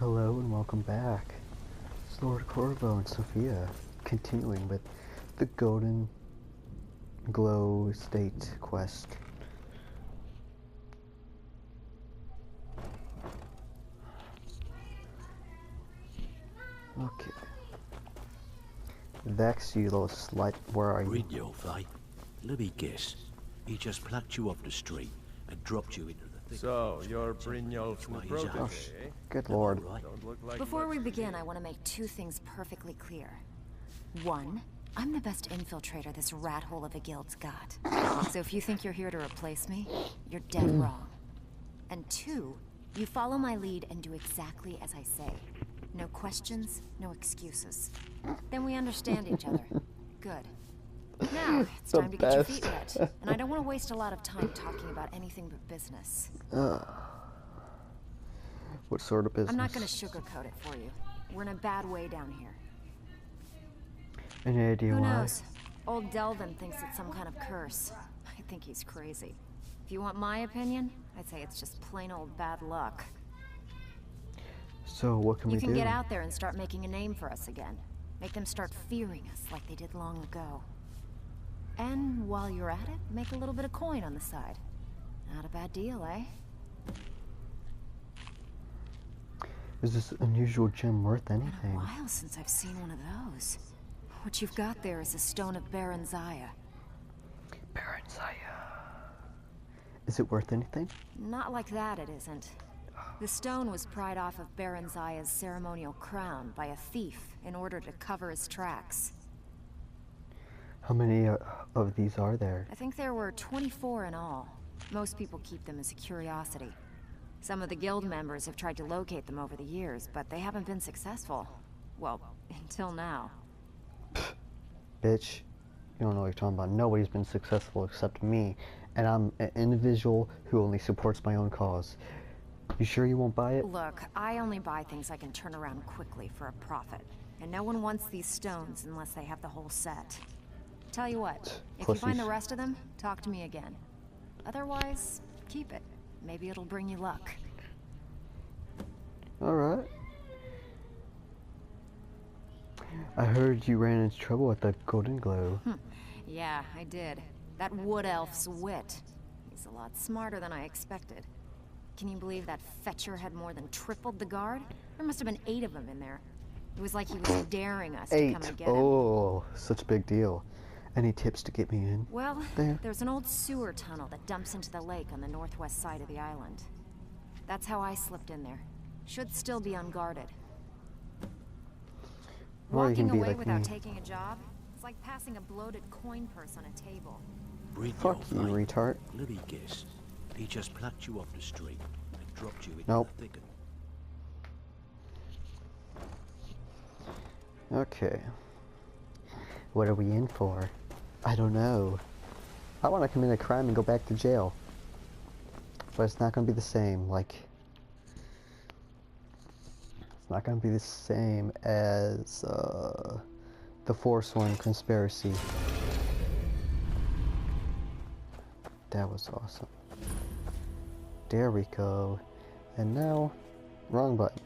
Hello and welcome back. It's Lord-Corvo and Sophia, continuing with the Goldenglow State quest. Okay. Vex, you little slut, where are you? Brynjolf, flight. Let me guess. He just plucked you off the street and dropped you into the thick. So, you're Brynjolf's new protege, Oh, eh? good lord. Don't look like Before we much begin, to I want to make two things perfectly clear. One, I'm the best infiltrator this rat hole of a guild's got. So if you think you're here to replace me, you're dead wrong. And two, you follow my lead and do exactly as I say. No questions, no excuses. Then we understand each other. Good. Now, it's The time to get your best. feet wet. And I don't want to waste a lot of time talking about anything but business. What sort of business? I'm not going to sugarcoat it for you. We're in a bad way down here. Any idea Who why? knows? Old Delvin thinks it's some kind of curse. I think he's crazy. If you want my opinion, I'd say it's just plain old bad luck. So what can we You do? can get out there and start making a name for us again. Make them start fearing us like they did long ago. And while you're at it, make a little bit of coin on the side. Not a bad deal, eh? Is this unusual gem worth Been a anything? while since I've seen one of those. What you've got there is a stone of Baron Zaya. Baron Zaya. Is it worth anything? Not like that, it isn't. The stone was pried off of Baron Zaya's ceremonial crown by a thief in order to cover his tracks. How many of these are there? I think there were 24 in all. Most people keep them as a curiosity. Some of the guild members have tried to locate them over the years, but they haven't been successful. Well, until now. Bitch, you don't know what you're talking about. Nobody's been successful except me, and I'm an individual who only supports my own cause. You sure you won't buy it? Look, I only buy things I can turn around quickly for a profit. And no one wants these stones unless they have the whole set. Tell you what, if you find the Pussies. rest of them, talk to me again. Otherwise, keep it. Maybe it'll bring you luck. Alright. I heard you ran into trouble at the Goldenglow. Yeah, I did. That wood elf's wit. He's a lot smarter than I expected. Can you believe that fetcher had more than tripled the guard? There must have been 8 of them in there. It was like he was daring us to 8. come and get him. Oh, such a big deal. Any tips to get me in? Well, There. there's an old sewer tunnel that dumps into the lake on the northwest side of the island. That's how I slipped in there. Should still be unguarded. Or you can Walking be away like without me. taking a job, it's like passing a bloated coin purse on a table. Fuck you, retard. Let me guess. He just plucked you off the street and dropped you into Nope. the thicket. Okay. What are we in for? I don't know. I want to commit a crime and go back to jail. But it's not going to be the same, like... It's not going to be the same as, the Forsworn conspiracy. That was awesome. There we go. And now... Wrong button.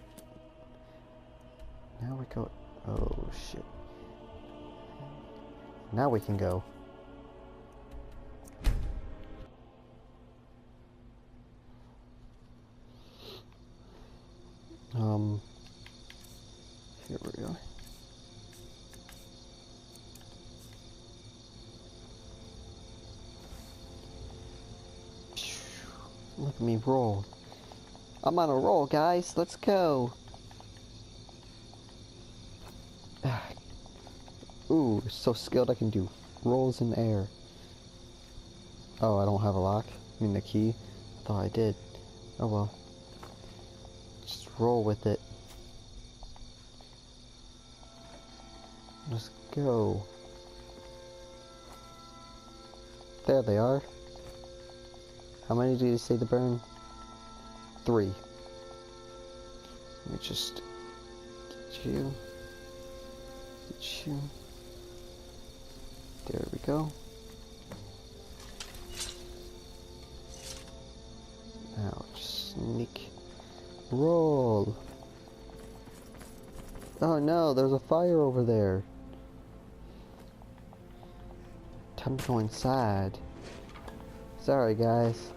Now we go... Oh, shit. Now we can go. Here we go. Look at me roll. I'm on a roll, guys. Let's go. Ooh, so skilled I can do rolls in air. Oh, I don't have a lock? I mean the key? Thought I did. Oh well. Just roll with it. Let's go. There they are. How many did you say to burn? 3. Let me just get you. Get you. There we go. Now just sneak. Roll. Oh no, there's a fire over there. Time to go inside. Sorry, guys.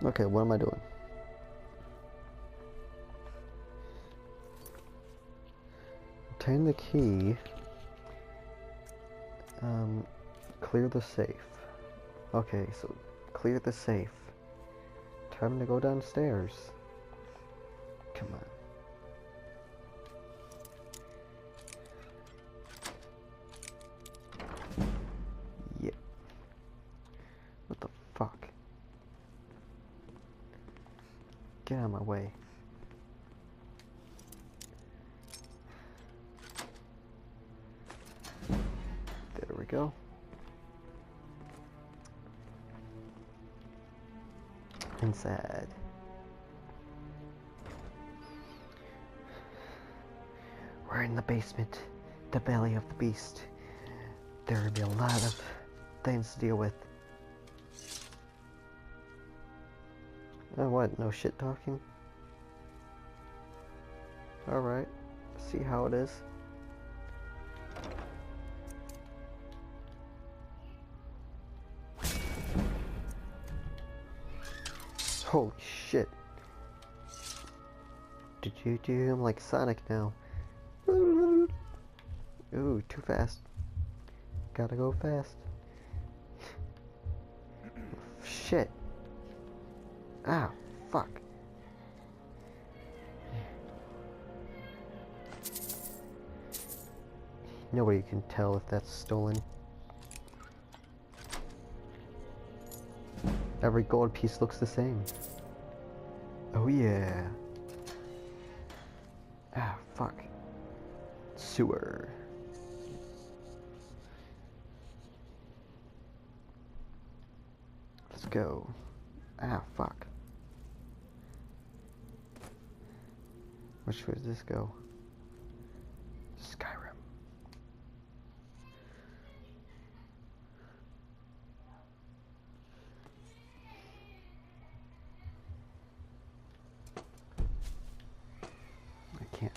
Okay, what am I doing? Obtain the key. Clear the safe. Okay, so clear the safe. Time to go downstairs. Come on. Yeah. What the fuck? Get out of my way. There we go. Inside. We're in the basement, the belly of the beast. There will be a lot of things to deal with. Oh, what? No shit talking? Alright. See how it is. Holy shit. Did you do him like Sonic now? Ooh, too fast. Gotta go fast. Shit. Ah, fuck. Nobody can tell if that's stolen. Every gold piece looks the same. Oh yeah. Ah, fuck. Sewer. Let's go. Ah, fuck. Which way does this go? Skyrim. I can't.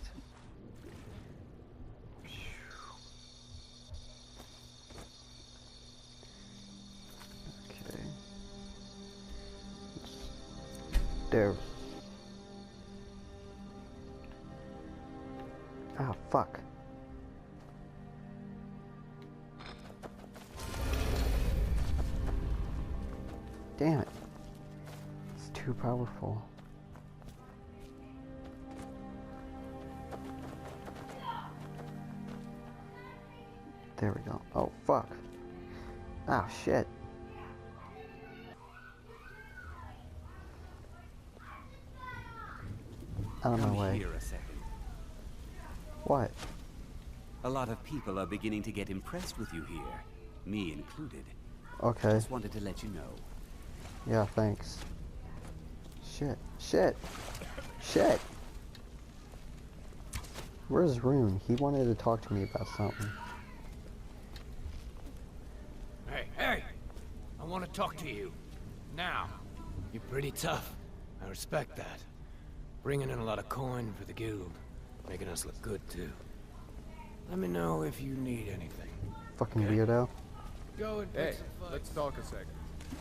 Okay. There. Ah, fuck. Damn it. It's too powerful. There we go. Oh, fuck. Ah, shit. Out of my way. Here a second. What? A lot of people are beginning to get impressed with you here, me included. Okay. Just wanted to let you know. Yeah, thanks. Shit. Shit. Shit. Where's Rune? He wanted to talk to me about something. Hey, hey! I want to talk to you. Now. You're pretty tough. I respect that. Bringing in a lot of coin for the guild. Making us look good, too. Let me know if you need anything. Fucking weirdo. Go and Hey, let's talk a second.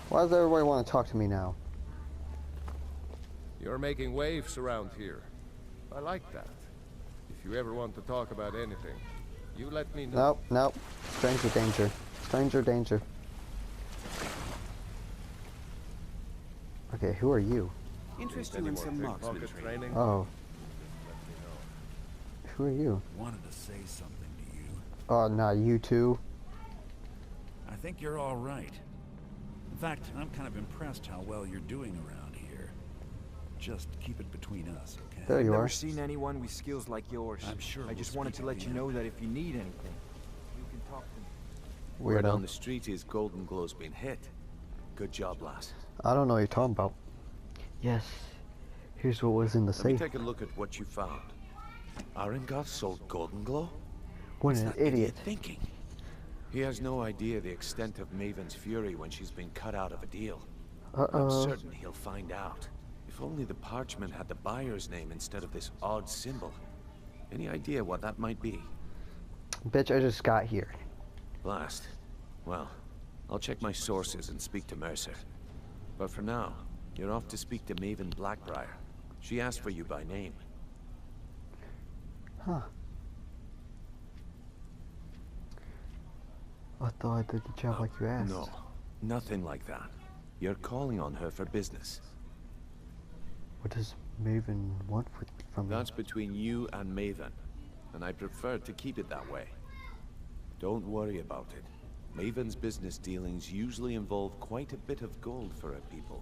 Why does everybody want to talk to me now? You're making waves around here. I like that. If you ever want to talk about anything, you let me know. Nope, nope. Stranger danger. Stranger danger. Okay, who are you? Interest Any you in more some marksman pickpocket training. training? Oh, Let me know. who are you? Wanted to say something to you. Oh, not you two. I think you're all right. In fact, I'm kind of impressed how well you're doing around here. Just keep it between us, okay? There you Never are. seen anyone with skills like yours. I'm sure I we'll just wanted speak to at let the you end. know that if you need anything, you can talk to me. Word on Weirdo. the street is Goldenglow's been hit. Good job, lass. I don't know what you're talking about. Yes. Here's what was in the Let me safe. take a look at what you found. Arengar sold Goldenglow? What an idiot. Thinking. He has no idea the extent of Maven's fury when she's been cut out of a deal. Uh-oh. I'm certain he'll find out. If only the parchment had the buyer's name instead of this odd symbol. Any idea what that might be? Bitch, I just got here. Blast. Well, I'll check my sources and speak to Mercer. But for now, you're off to speak to Maven Blackbriar. She asked for you by name. Huh. I thought I did the job like you asked. No, nothing like that. You're calling on her for business. What does Maven want from me? That's between you and Maven, and I prefer to keep it that way. Don't worry about it. Maven's business dealings usually involve quite a bit of gold for her people.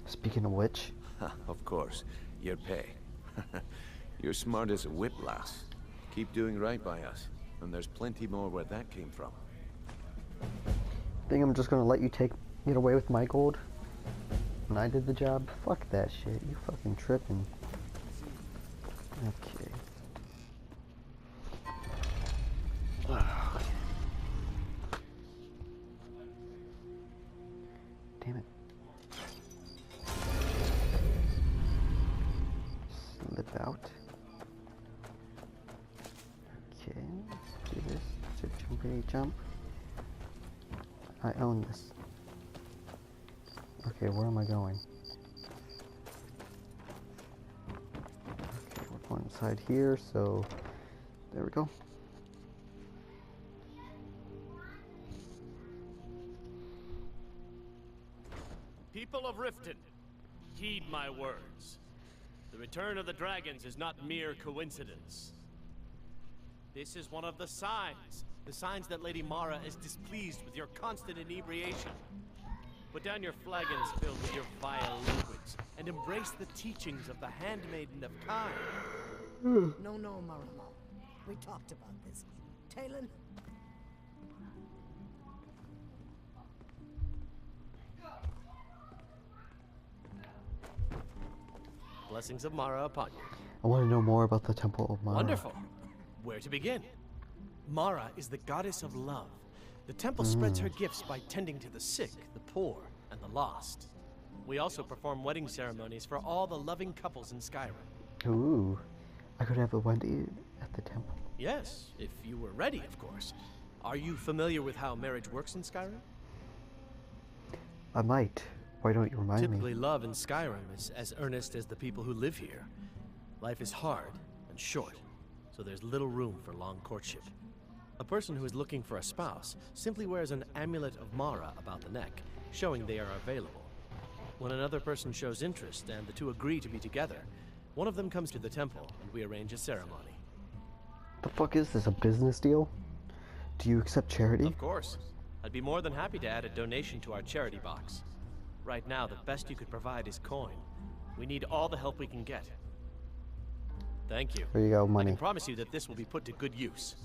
Speaking of which... Of course, your pay. You're smart as a whip, lass. Keep doing right by us, and there's plenty more where that came from. Think I'm just gonna let you get away with my gold? When I did the job? Fuck that shit. You fucking tripping. Okay. Damn it. Slip out. Okay, let's do this. Jump. I own this. Okay, where am I going? Okay, we're going inside here, so there we go. People of Riften, heed my words. The return of the dragons is not mere coincidence. This is one of the signs that Lady Mara is displeased with your constant inebriation. Put down your flagons filled with your vile liquids, and embrace the teachings of the Handmaiden of Kind. No, Maramo. We talked about this. Talon? Blessings of Mara upon you. I want to know more about the Temple of Mara. Wonderful. Where to begin? Mara is the goddess of love. The temple spreads her gifts by tending to the sick, the poor, and the lost. We also perform wedding ceremonies for all the loving couples in Skyrim. Ooh, I could have a wedding at the temple. Yes, if you were ready, of course. Are you familiar with how marriage works in Skyrim? I might. Why don't you remind me? Typically, love in Skyrim is as earnest as the people who live here. Life is hard and short, so there's little room for long courtship. A person who is looking for a spouse simply wears an amulet of Mara about the neck, showing they are available. When another person shows interest and the two agree to be together, one of them comes to the temple and we arrange a ceremony. The fuck is this, a business deal? Do you accept charity? Of course. I'd be more than happy to add a donation to our charity box. Right now, the best you could provide is coin. We need all the help we can get. Thank you. There you go, I money. can promise you that this will be put to good use.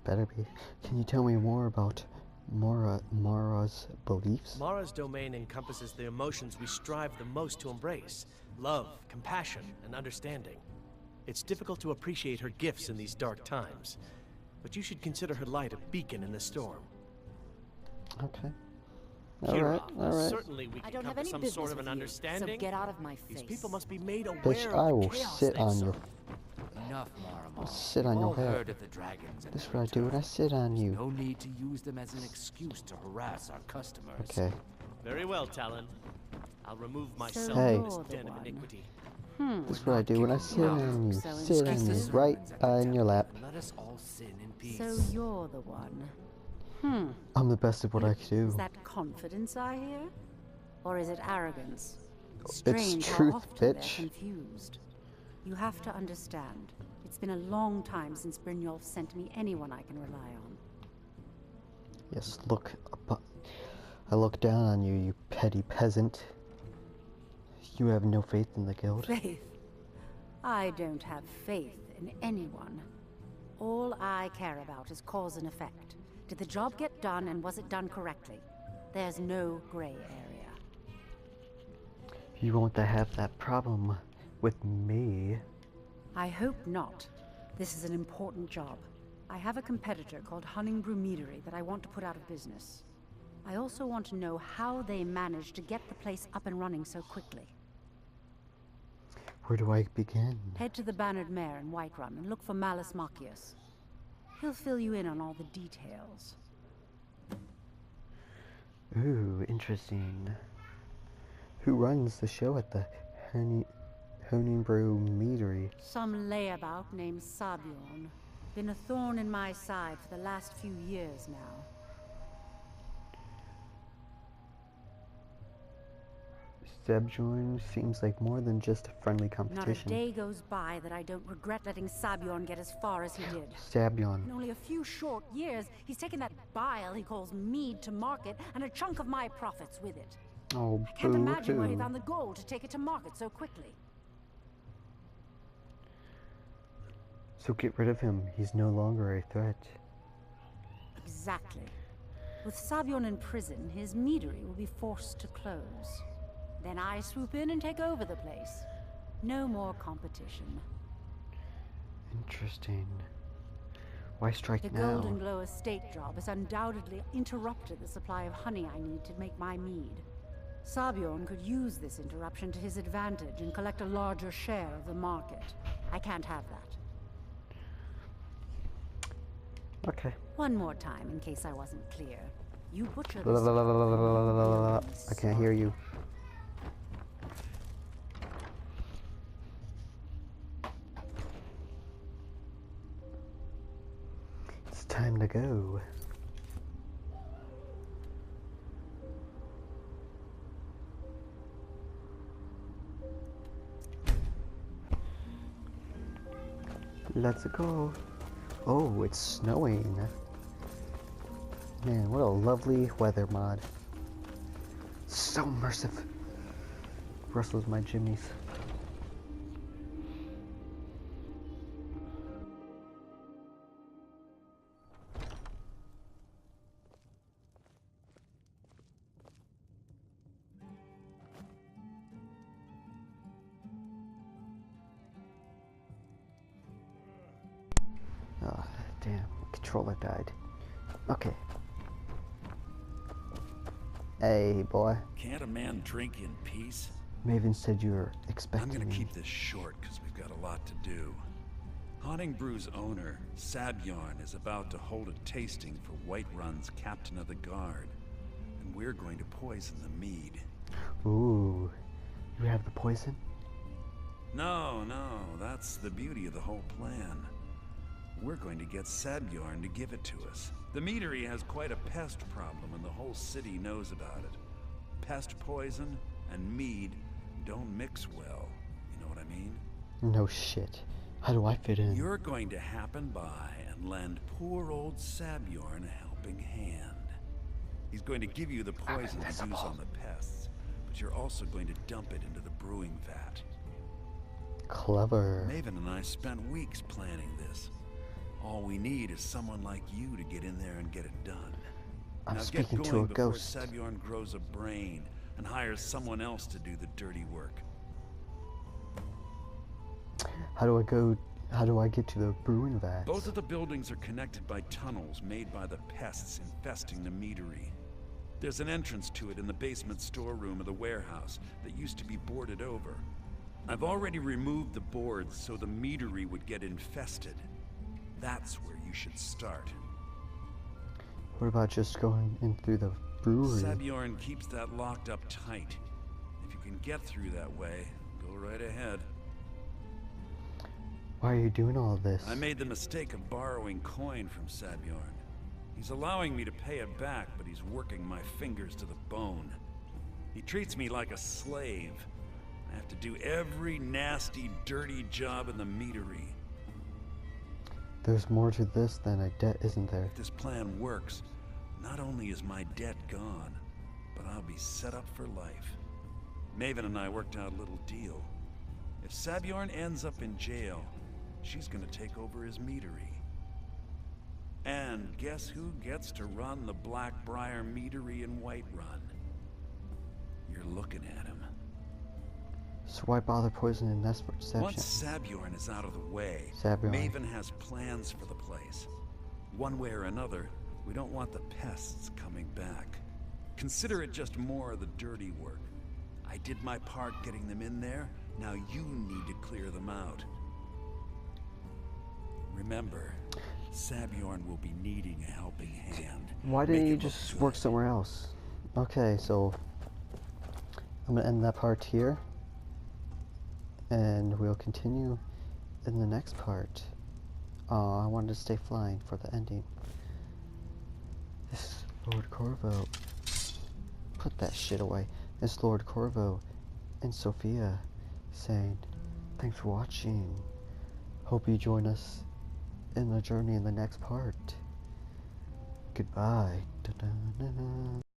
Better be. Can you tell me more about Mara's beliefs? Mara's domain encompasses the emotions we strive the most to embrace. Love, compassion, and understanding. It's difficult to appreciate her gifts in these dark times, but you should consider her light a beacon in the storm. Okay. Kira, Alright. certainly we I can don't come have to any some business sort of with an you, understanding. so get out of my face. These people must be made aware Bitch, of I the will chaos sit they've on your... sown. Enough, Maramo. Sit on We've your all head. heard of the dragons and This is their what I do when I return. sit on you. No need to use them as an excuse to harass our customers. Okay. Very well, Talon. I'll remove myself Hey. from this den of iniquity. This is what I do when I sit on you. Sit on you, right on your lap. Let us all sin in peace. So you're the one. I'm the best at what I can do. Is that confidence I hear? Or is it arrogance? Strange how truth, often they're bitch. confused. You have to understand. It's been a long time since Brynjolf sent me anyone I can rely on. Yes, look up. I look down on you, you petty peasant. You have no faith in the guild. Faith? I don't have faith in anyone. All I care about is cause and effect. Did the job get done, and was it done correctly? There's no gray area. You won't have that problem with me. I hope not. This is an important job. I have a competitor called Honningbrew Meadery that I want to put out of business. I also want to know how they managed to get the place up and running so quickly. Where do I begin? Head to the Bannered Mare in Whiterun and look for Malus Macius. He'll fill you in on all the details. Ooh, interesting. Who runs the show at the Honningbrew Meadery? Some layabout named Sabjorn. Been a thorn in my side for the last few years now. Sabjorn seems like more than just a friendly competition. Not a day goes by that I don't regret letting Sabjorn get as far as he did. Sabjorn. In only a few short years, he's taken that bile he calls mead to market, and a chunk of my profits with it. Oh, I can't imagine where he found the gold to take it to market so quickly. So get rid of him. He's no longer a threat. Exactly. With Sabjorn in prison, his meadery will be forced to close. Then I swoop in and take over the place. No more competition. Interesting. Why strike The now? Goldenglow estate job has undoubtedly interrupted the supply of honey I need to make my mead. Sabjorn could use this interruption to his advantage and collect a larger share of the market. I can't have that. Okay. One more time, in case I wasn't clear. You butcher I this. can't hear you. It's time to go. Let's go. Oh, it's snowing. Man, what a lovely weather mod. So immersive. Rustles my jimmies. Oh, damn. Controller died. Okay. Hey, boy. Can't a man drink in peace? Maven said you were expecting I'm gonna me. keep this short because we've got a lot to do. Honningbrew's owner, Sabjorn, is about to hold a tasting for Whiterun's captain of the guard. And we're going to poison the mead. Ooh. You have the poison? No, that's the beauty of the whole plan. We're going to get Sabjorn to give it to us. The meadery has quite a pest problem and the whole city knows about it. Pest poison and mead don't mix well, you know what I mean? No shit. How do I fit in? You're going to happen by and lend poor old Sabjorn a helping hand. He's going to give you the poison to use on the pests, but you're also going to dump it into the brewing vat. Clever. Maven and I spent weeks planning this. All we need is someone like you to get in there and get it done. I'm now speaking get to going a before ghost. Sabjorn grows a brain and hires someone else to do the dirty work. How do I get to the brewing vat? Both of the buildings are connected by tunnels made by the pests infesting the meadery. There's an entrance to it in the basement storeroom of the warehouse that used to be boarded over. I've already removed the boards so the meadery would get infested. That's where you should start. What about just going in through the brewery? Sabjorn keeps that locked up tight. If you can get through that way, go right ahead. Why are you doing all of this? I made the mistake of borrowing coin from Sabjorn. He's allowing me to pay it back, but he's working my fingers to the bone. He treats me like a slave. I have to do every nasty, dirty job in the meadery. There's more to this than a debt, isn't there? If this plan works, not only is my debt gone, but I'll be set up for life. Maven and I worked out a little deal. If Sabjorn ends up in jail, she's gonna take over his meadery. And guess who gets to run the Blackbriar meadery in Whiterun? You're looking at him. So why bother poisoning this perception? Once Sabjorn is out of the way, Sabjorn. Maven has plans for the place. One way or another, we don't want the pests coming back. Consider it just more of the dirty work. I did my part getting them in there, now you need to clear them out. Remember, Sabjorn will be needing a helping hand. Why didn't you just work somewhere else? Okay, so I'm gonna end that part here, and we'll continue in the next part. I wanted to stay flying for the ending. This Lord-Corvo, put that shit away. It's Lord-Corvo and Sophia saying, thanks for watching. Hope you join us in the journey in the next part. Goodbye. Da-da-da-da.